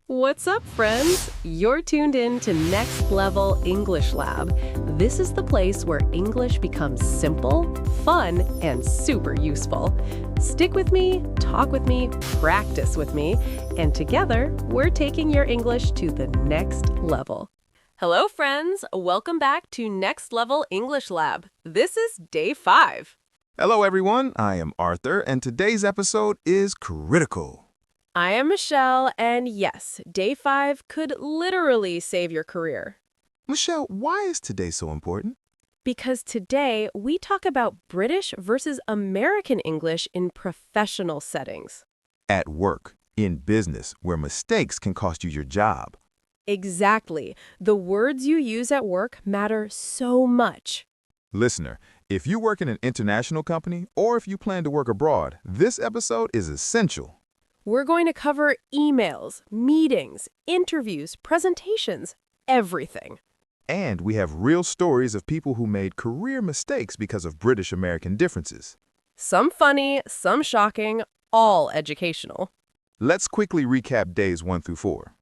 What's up, friends? You're tuned in to Next Level English Lab. This is the place where English becomes simple, fun, and super useful. Stick with me, talk with me, practice with me, and together, we're taking your English to the next level. Hello, friends. Welcome back to Next Level English Lab. This is day 5. Hello, everyone. I am Arthur, and today's episode is critical. I am Michelle, and yes, day 5 could literally save your career. Michelle, why is today so important? Because today, we talk about British versus American English in professional settings. At work, in business, where mistakes can cost you your job. Exactly. The words you use at work matter so much. Listener, if you work in an international company or if you plan to work abroad, this episode is essential. We're going to cover emails, meetings, interviews, presentations, everything. And we have real stories of people who made career mistakes because of British-American differences. Some funny, some shocking, all educational. Let's quickly recap days 1 through 4.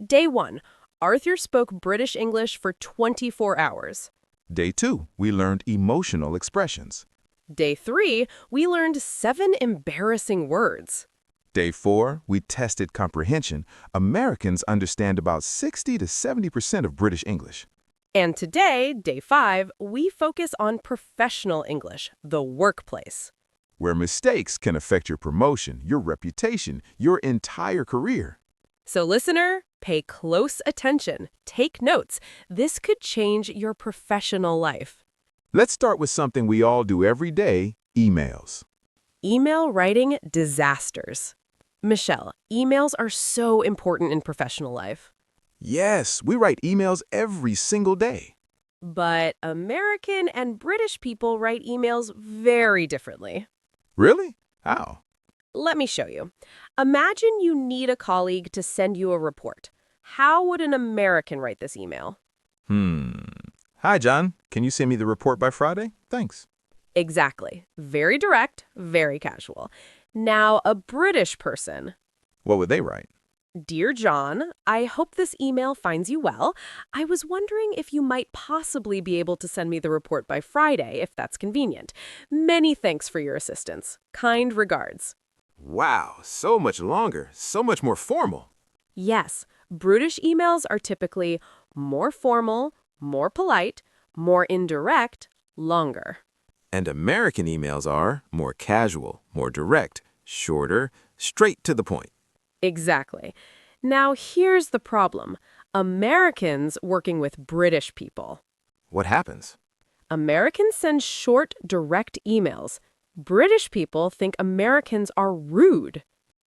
Day 1, Arthur spoke British English for 24 hours. Day 2, we learned emotional expressions. Day 3, we learned 7 embarrassing words. Day 4, we tested comprehension. Americans understand about 60 to 70% of British English. And today, day 5, we focus on professional English, the workplace. Where mistakes can affect your promotion, your reputation, your entire career. So listener, pay close attention. Take notes. This could change your professional life. Let's start with something we all do every day, emails. Email writing disasters. Michelle, emails are so important in professional life. Yes, we write emails every single day. But American and British people write emails very differently. Really? How? Let me show you. Imagine you need a colleague to send you a report. How would an American write this email? Hi, John. Can you send me the report by Friday? Thanks. Exactly. Very direct, very casual. Now, a British person. What would they write? Dear John, I hope this email finds you well. I was wondering if you might possibly be able to send me the report by Friday, if that's convenient. Many thanks for your assistance. Kind regards. Wow, so much longer, so much more formal. Yes, British emails are typically more formal, more polite, more indirect, longer. And American emails are more casual, more direct, shorter, straight to the point. Exactly. Now, here's the problem. Americans working with British people. What happens? Americans send short, direct emails. British people think Americans are rude.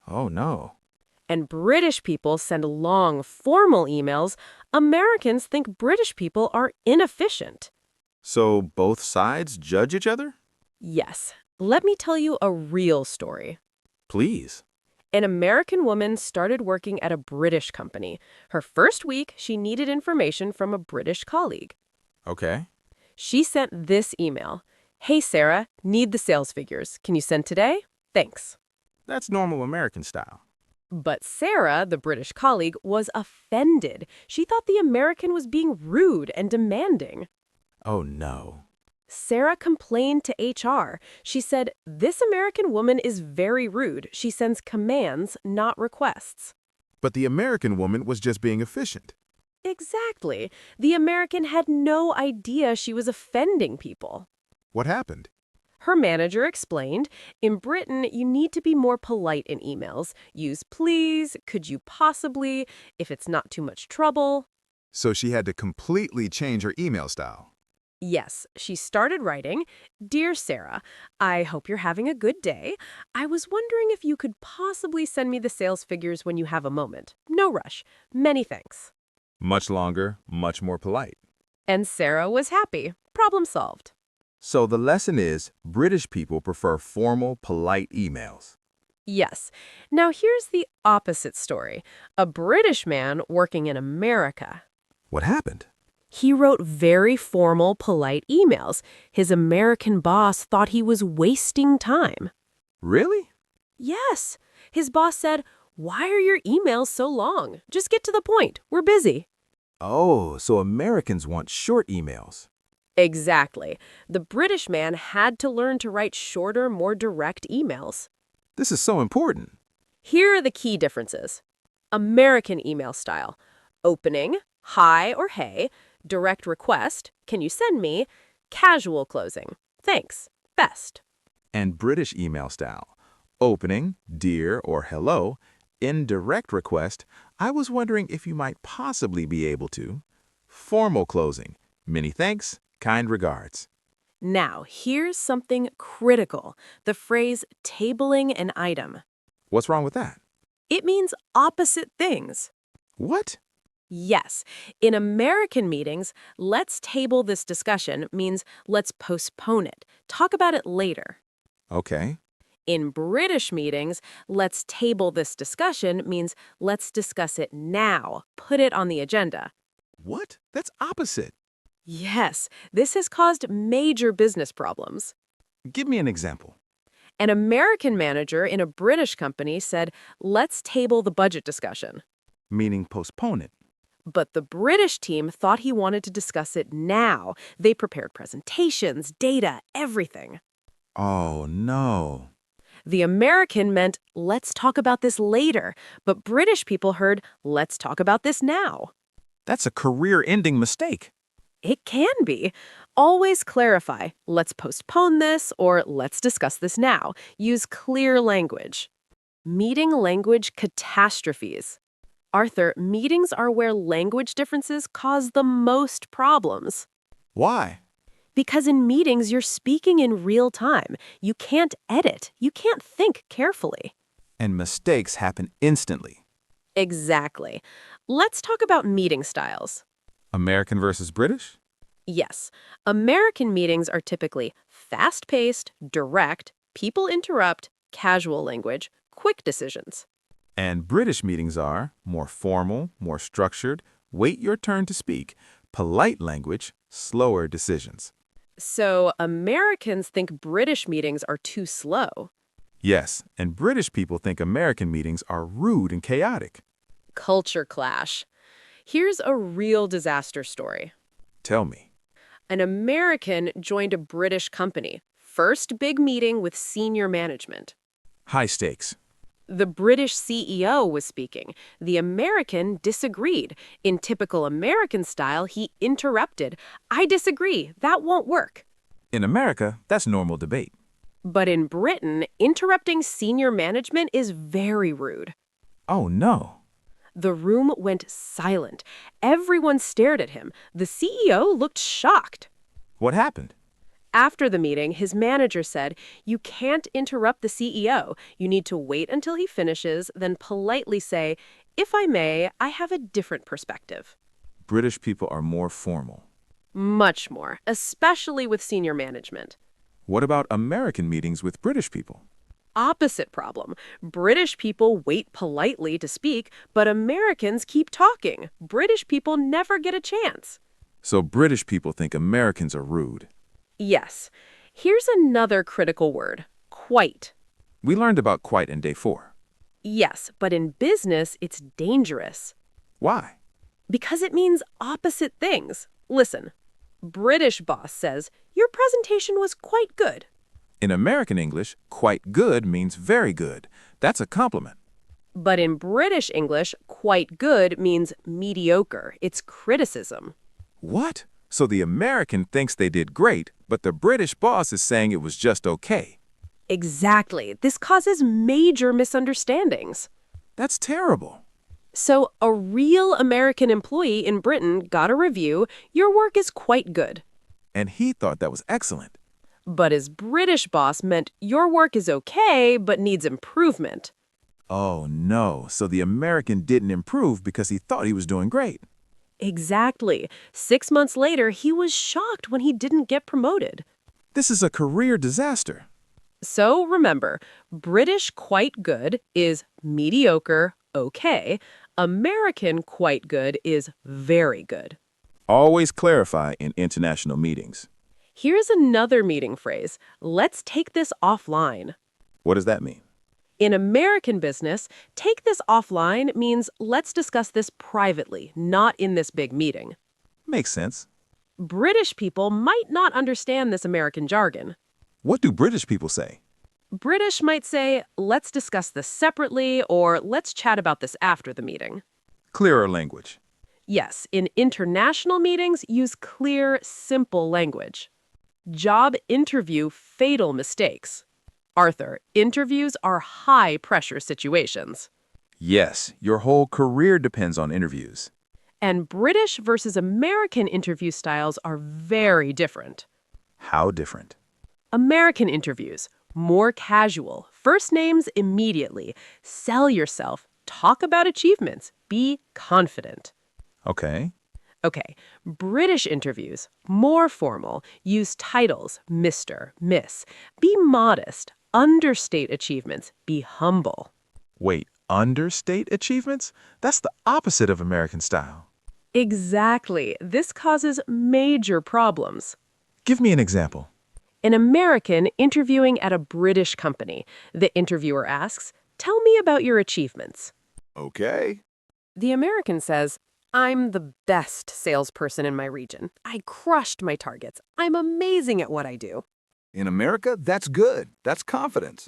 Oh, no. And British people send long, formal emails. Americans think British people are inefficient. So both sides judge each other? Yes. Let me tell you a real story. Please. An American woman started working at a British company. Her first week, she needed information from a British colleague. Okay. She sent this email. Hey, Sarah, need the sales figures. Can you send today? Thanks. That's normal American style. But Sarah, the British colleague, was offended. She thought the American was being rude and demanding. Oh, no. Sarah complained to HR. She said, this American woman is very rude. She sends commands, not requests. But the American woman was just being efficient. Exactly. The American had no idea she was offending people. What happened? Her manager explained, in Britain, you need to be more polite in emails. Use please, could you possibly, if it's not too much trouble. So she had to completely change her email style. Yes, she started writing, Dear Sarah, I hope you're having a good day. I was wondering if you could possibly send me the sales figures when you have a moment. No rush. Many thanks. Much longer, much more polite. And Sarah was happy. Problem solved. So the lesson is, British people prefer formal, polite emails. Yes. Now here's the opposite story. A British man working in America. What happened? He wrote very formal, polite emails. His American boss thought he was wasting time. Really? Yes. His boss said, Why are your emails so long? Just get to the point. We're busy. Oh, so Americans want short emails. Exactly. The British man had to learn to write shorter, more direct emails. This is so important. Here are the key differences. American email style. Opening, hi or hey. Direct request, can you send me? Casual closing, thanks, best. And British email style. Opening, dear or hello. Indirect request, I was wondering if you might possibly be able to. Formal closing, many thanks, kind regards. Now, here's something critical. The phrase tabling an item. What's wrong with that? It means opposite things. What? Yes. In American meetings, let's table this discussion means let's postpone it. Talk about it later. Okay. In British meetings, let's table this discussion means let's discuss it now. Put it on the agenda. What? That's opposite. Yes, this has caused major business problems. Give me an example. An American manager in a British company said, let's table the budget discussion. Meaning postpone it. But the British team thought he wanted to discuss it now. They prepared presentations, data, everything. Oh, no. The American meant, let's talk about this later, but British people heard, let's talk about this now. That's a career-ending mistake. It can be. Always clarify, let's postpone this or let's discuss this now. Use clear language. Meeting language catastrophes. Arthur, meetings are where language differences cause the most problems. Why? Because in meetings, you're speaking in real time. You can't edit. You can't think carefully. And mistakes happen instantly. Exactly. Let's talk about meeting styles. American versus British? Yes, American meetings are typically fast-paced, direct, people interrupt, casual language, quick decisions. And British meetings are more formal, more structured, wait your turn to speak, polite language, slower decisions. So Americans think British meetings are too slow. Yes, and British people think American meetings are rude and chaotic. Culture clash. Here's a real disaster story. Tell me. An American joined a British company. First big meeting with senior management. High stakes. The British CEO was speaking. The American disagreed. In typical American style, he interrupted. I disagree. That won't work. In America, that's normal debate. But in Britain, interrupting senior management is very rude. Oh, no. The room went silent. Everyone stared at him. The CEO looked shocked. What happened? After the meeting, his manager said, you can't interrupt the CEO. You need to wait until he finishes, then politely say, if I may, I have a different perspective. British people are more formal. Much more, especially with senior management. What about American meetings with British people? Opposite problem. British people wait politely to speak, but Americans keep talking. British people never get a chance. So British people think Americans are rude. Yes. Here's another critical word, quite. We learned about quite in day 4. Yes, but in business, it's dangerous. Why? Because it means opposite things. Listen, British boss says, your presentation was quite good. In American English, quite good means very good. That's a compliment. But in British English, quite good means mediocre. It's criticism. What? So the American thinks they did great, but the British boss is saying it was just okay. Exactly. This causes major misunderstandings. That's terrible. So a real American employee in Britain got a review, your work is quite good. And he thought that was excellent. But his British boss meant your work is okay, but needs improvement. Oh no, so the American didn't improve because he thought he was doing great. Exactly. 6 months later, he was shocked when he didn't get promoted. This is a career disaster. So remember, British quite good is mediocre, okay. American quite good is very good. Always clarify in international meetings. Here's another meeting phrase. Let's take this offline. What does that mean? In American business, take this offline means let's discuss this privately, not in this big meeting. Makes sense. British people might not understand this American jargon. What do British people say? British might say, let's discuss this separately, or let's chat about this after the meeting. Clearer language. Yes, in international meetings, use clear, simple language. Job interview fatal mistakes. Arthur, interviews are high-pressure situations. Yes, your whole career depends on interviews. And British versus American interview styles are very different. How different? American interviews, more casual, first names immediately, sell yourself, talk about achievements, be confident. Okay. Okay, British interviews, more formal, use titles, Mr., Miss, be modest, understate achievements, be humble. Wait, understate achievements? That's the opposite of American style. Exactly. This causes major problems. Give me an example. An American interviewing at a British company, the interviewer asks, "Tell me about your achievements." Okay. The American says, "I'm the best salesperson in my region. I crushed my targets. I'm amazing at what I do." In America, that's good. That's confidence.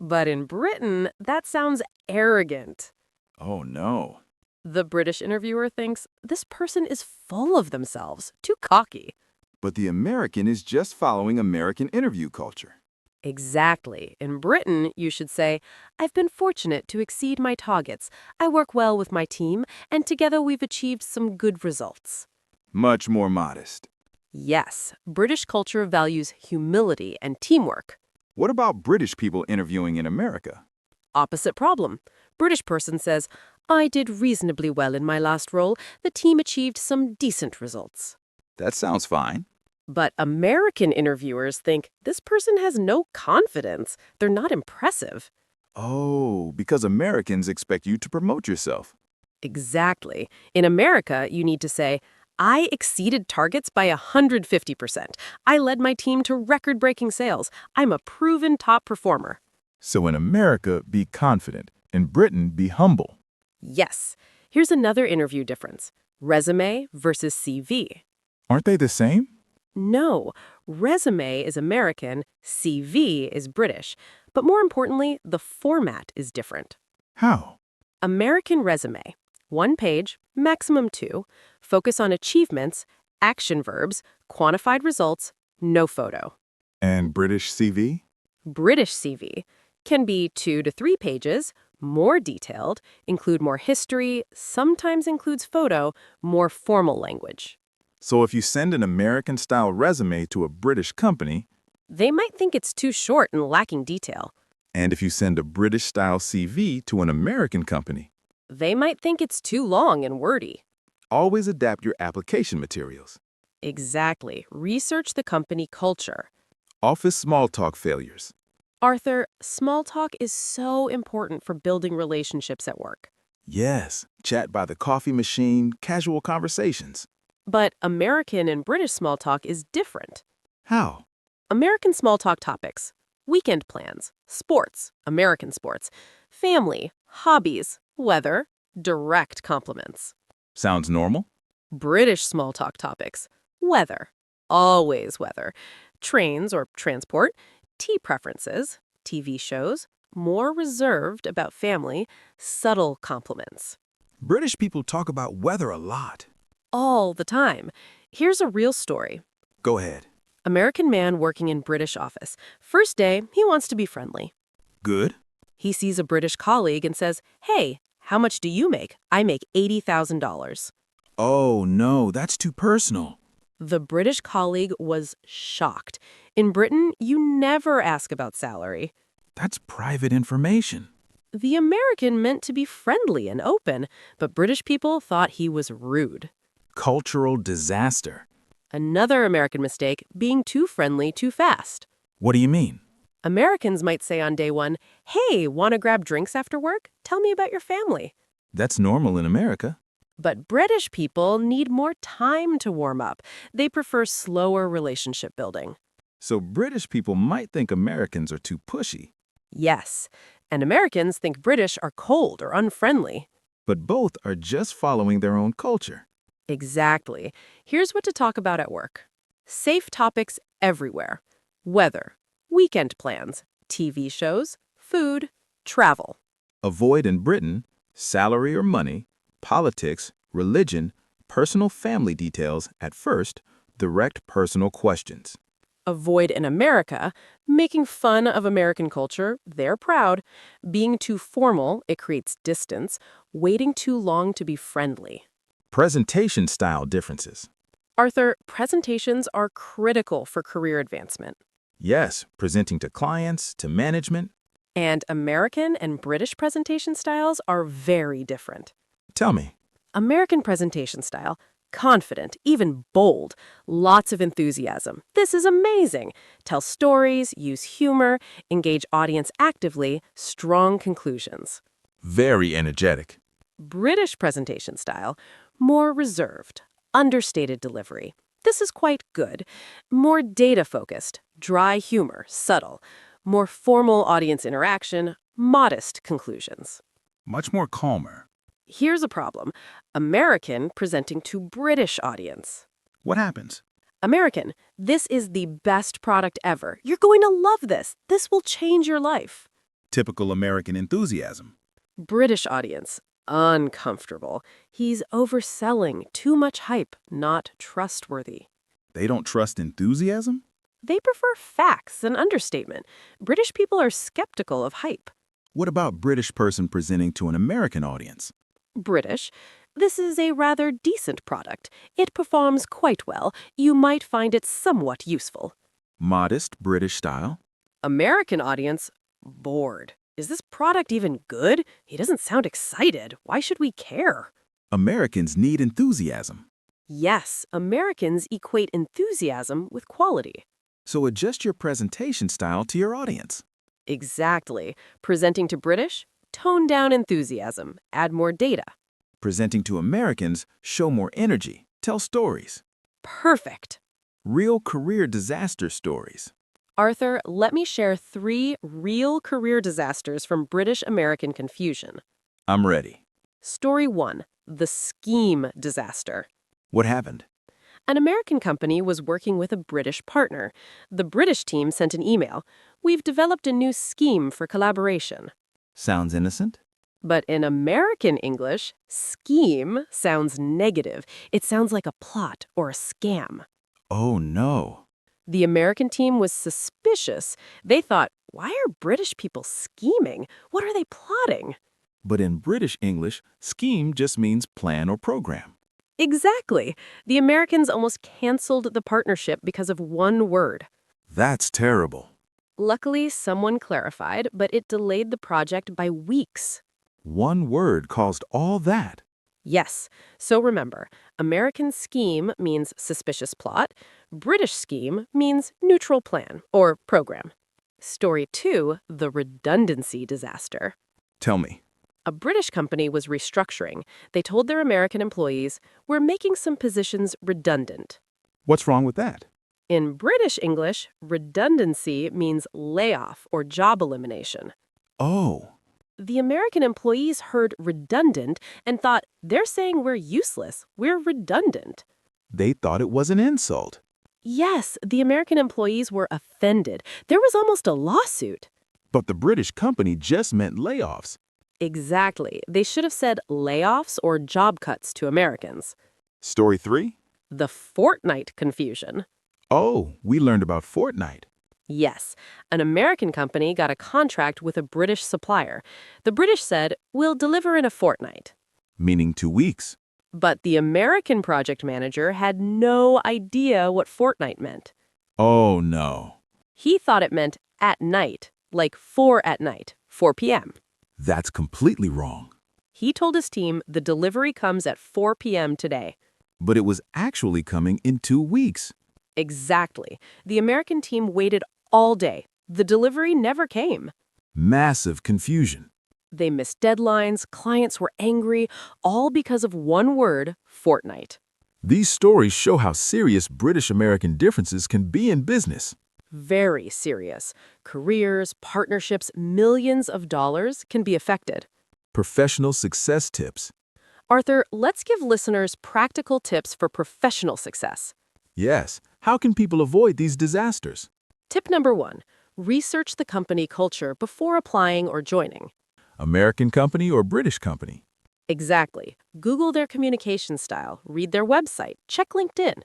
But in Britain, that sounds arrogant. Oh, no. The British interviewer thinks this person is full of themselves, too cocky. But the American is just following American interview culture. Exactly. In Britain, you should say, "I've been fortunate to exceed my targets. I work well with my team, and together we've achieved some good results." Much more modest. Yes, British culture values humility and teamwork. What about British people interviewing in America? Opposite problem. British person says, "I did reasonably well in my last role. The team achieved some decent results." That sounds fine. But American interviewers think this person has no confidence. They're not impressive. Oh, because Americans expect you to promote yourself. Exactly. In America, you need to say, "I exceeded targets by 150%. I led my team to record-breaking sales. I'm a proven top performer." So in America, be confident. In Britain, be humble. Yes. Here's another interview difference. Resume versus CV. Aren't they the same? No, resume is American, CV is British. But more importantly, the format is different. How? American resume, 1 page, maximum 2, focus on achievements, action verbs, quantified results, no photo. And British CV? British CV can be 2 to 3 pages, more detailed, include more history, sometimes includes photo, more formal language. So if you send an American-style resume to a British company, They might think it's too short and lacking detail. and if you send a British-style CV to an American company, They might think it's too long and wordy. always adapt your application materials. Exactly. Research the company culture. Office small talk failures. Arthur, small talk is so important for building relationships at work. Yes, chat by the coffee machine, casual conversations. But American and British small talk is different. How? American small talk topics: weekend plans, sports, American sports, family, hobbies, weather, direct compliments. Sounds normal? British small talk topics: weather, always weather, trains or transport, tea preferences, TV shows, more reserved about family, subtle compliments. British people talk about weather a lot. All the time. Here's a real story. Go ahead. American man working in British office. First day, he wants to be friendly. Good. He sees a British colleague and says, "Hey, how much do you make? I make $80,000. Oh, no, that's too personal. The British colleague was shocked. In Britain, you never ask about salary. That's private information. The American meant to be friendly and open, but British people thought he was rude. Cultural disaster. Another American mistake, being too friendly too fast. What do you mean? Americans might say on day 1, "Hey, want to grab drinks after work? Tell me about your family." That's normal in America. But British people need more time to warm up. They prefer slower relationship building. So British people might think Americans are too pushy. Yes, And Americans think British are cold or unfriendly. But both are just following their own culture. Exactly. Here's what to talk about at work. Safe topics everywhere. Weather, weekend plans, TV shows, food, travel. Avoid in Britain salary or money, politics, religion, personal family details at first, direct personal questions. Avoid in America, making fun of American culture, they're proud. Being too formal, it creates distance. Waiting too long to be friendly. Presentation style differences. Arthur, presentations are critical for career advancement. Yes, presenting to clients, to management. And American and British presentation styles are very different. Tell me. American presentation style, confident, even bold, lots of enthusiasm. This is amazing. Tell stories, use humor, engage audience actively, strong conclusions. Very energetic. British presentation style, more reserved, understated delivery. This is quite good. More data-focused, dry humor, subtle. More formal audience interaction, modest conclusions. Much more calmer. Here's a problem. American presenting to British audience. What happens? American, this is the best product ever. You're going to love this. This will change your life. Typical American enthusiasm. British audience, uncomfortable. He's overselling, too much hype, not trustworthy. They don't trust enthusiasm? They prefer facts and understatement. British people are skeptical of hype. What about British person presenting to an American audience? British, this is a rather decent product. It performs quite well. You might find it somewhat useful. Modest British style. American audience, bored. Is this product even good? He doesn't sound excited. Why should we care? Americans need enthusiasm. Yes, Americans equate enthusiasm with quality. So adjust your presentation style to your audience. Exactly. Presenting to British, tone down enthusiasm, add more data. Presenting to Americans, show more energy, tell stories. Perfect. Real career disaster stories. Arthur, let me share 3 real career disasters from British-American confusion. I'm ready. Story 1, the scheme disaster. What happened? An American company was working with a British partner. The British team sent an email. We've developed a new scheme for collaboration. Sounds innocent? But in American English, scheme sounds negative. It sounds like a plot or a scam. Oh no. The American team was suspicious. They thought, why are British people scheming? What are they plotting? But in British English, scheme just means plan or program. Exactly. The Americans almost canceled the partnership because of one word. That's terrible. Luckily, someone clarified, but it delayed the project by weeks. One word caused all that. Yes. So remember, American scheme means suspicious plot. British scheme means neutral plan or program. Story 2, the redundancy disaster. Tell me. A British company was restructuring. They told their American employees, we're making some positions redundant. What's wrong with that? In British English, redundancy means layoff or job elimination. Oh. The American employees heard redundant and thought, they're saying we're useless, we're redundant. They thought it was an insult. Yes, the American employees were offended. There was almost a lawsuit. But the British company just meant layoffs. Exactly. They should have said layoffs or job cuts to Americans. Story 3? The fortnight confusion. Oh, we learned about Fortnite. Yes, an American company got a contract with a British supplier. The British said, we'll deliver in a fortnight. Meaning 2 weeks. But the American project manager had no idea what fortnight meant. Oh no. He thought it meant at night, like 4 at night, 4 p.m. That's completely wrong. He told his team the delivery comes at 4 p.m. today. But it was actually coming in 2 weeks. Exactly. The American team waited all day. The delivery never came. Massive confusion. They missed deadlines, clients were angry, all because of one word, fortnight. These stories show how serious British-American differences can be in business. Very serious. Careers, partnerships, millions of dollars can be affected. Professional success tips. Arthur, let's give listeners practical tips for professional success. Yes, how can people avoid these disasters? Tip number 1, research the company culture before applying or joining. American company or British company? Exactly. Google their communication style, read their website, check LinkedIn.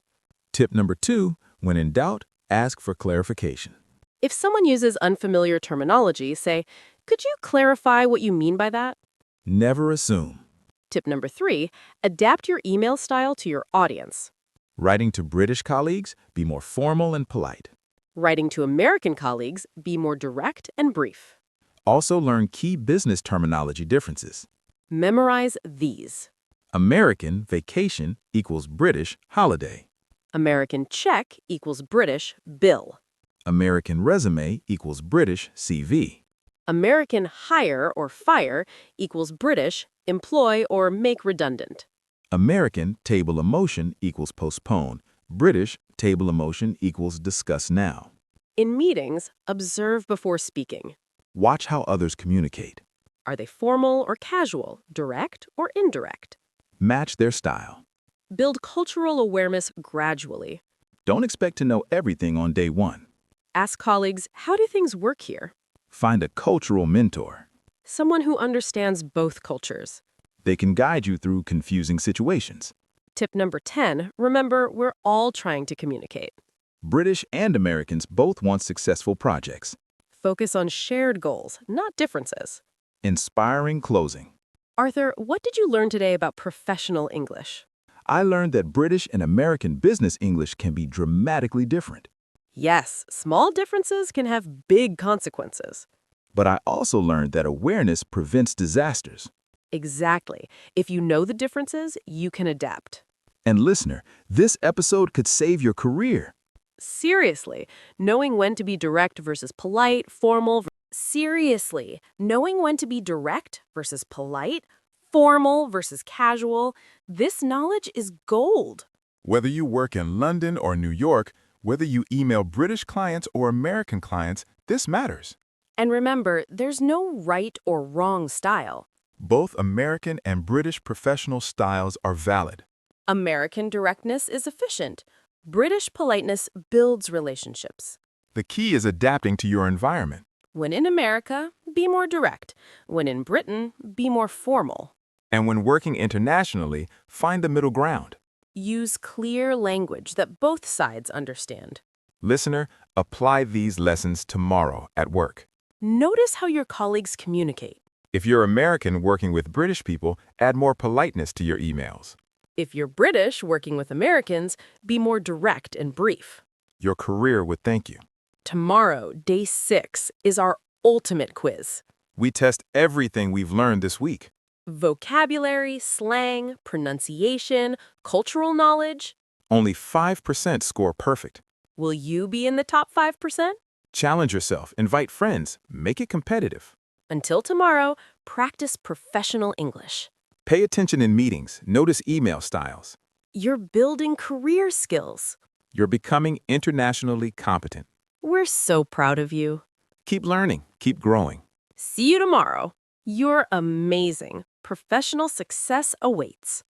Tip number 2, when in doubt, ask for clarification. If someone uses unfamiliar terminology, say, "Could you clarify what you mean by that?" Never assume. Tip number 3, adapt your email style to your audience. Writing to British colleagues, be more formal and polite. Writing to American colleagues, be more direct and brief. Also learn key business terminology differences. Memorize these. American vacation equals British holiday. American check equals British bill. American resume equals British CV. American hire or fire equals British employ or make redundant. American table of motion equals postpone. British table of motion equals discuss now. In meetings, observe before speaking. Watch how others communicate. Are they formal or casual, direct or indirect? Match their style. Build cultural awareness gradually. Don't expect to know everything on day one. Ask colleagues, how do things work here? Find a cultural mentor. Someone who understands both cultures. They can guide you through confusing situations. Tip number 10, remember, we're all trying to communicate. British and Americans both want successful projects. Focus on shared goals, not differences. Inspiring closing. Arthur, what did you learn today about professional English? I learned that British and American business English can be dramatically different. Yes, small differences can have big consequences. But I also learned that awareness prevents disasters. Exactly. If you know the differences, you can adapt. And listener, this episode could save your career. Seriously, knowing when to be direct versus polite, formal. Seriously, knowing when to be direct versus polite, formal versus casual, this knowledge is gold. Whether you work in London or New York, whether you email British clients or American clients, this matters. And remember, there's no right or wrong style. Both American and British professional styles are valid. American directness is efficient. British politeness builds relationships. The key is adapting to your environment. When in America, be more direct. When in Britain, be more formal. And when working internationally, find the middle ground. Use clear language that both sides understand. Listener, apply these lessons tomorrow at work. Notice how your colleagues communicate. If you're American working with British people, add more politeness to your emails. If you're British working with Americans, be more direct and brief. Your career would thank you. Tomorrow, day 6, is our ultimate quiz. We test everything we've learned this week. Vocabulary, slang, pronunciation, cultural knowledge. Only 5% score perfect. Will you be in the top 5%? Challenge yourself, invite friends, make it competitive. Until tomorrow, practice professional English. Pay attention in meetings, notice email styles. You're building career skills. You're becoming internationally competent. We're so proud of you. Keep learning, keep growing. See you tomorrow. You're amazing. Professional success awaits.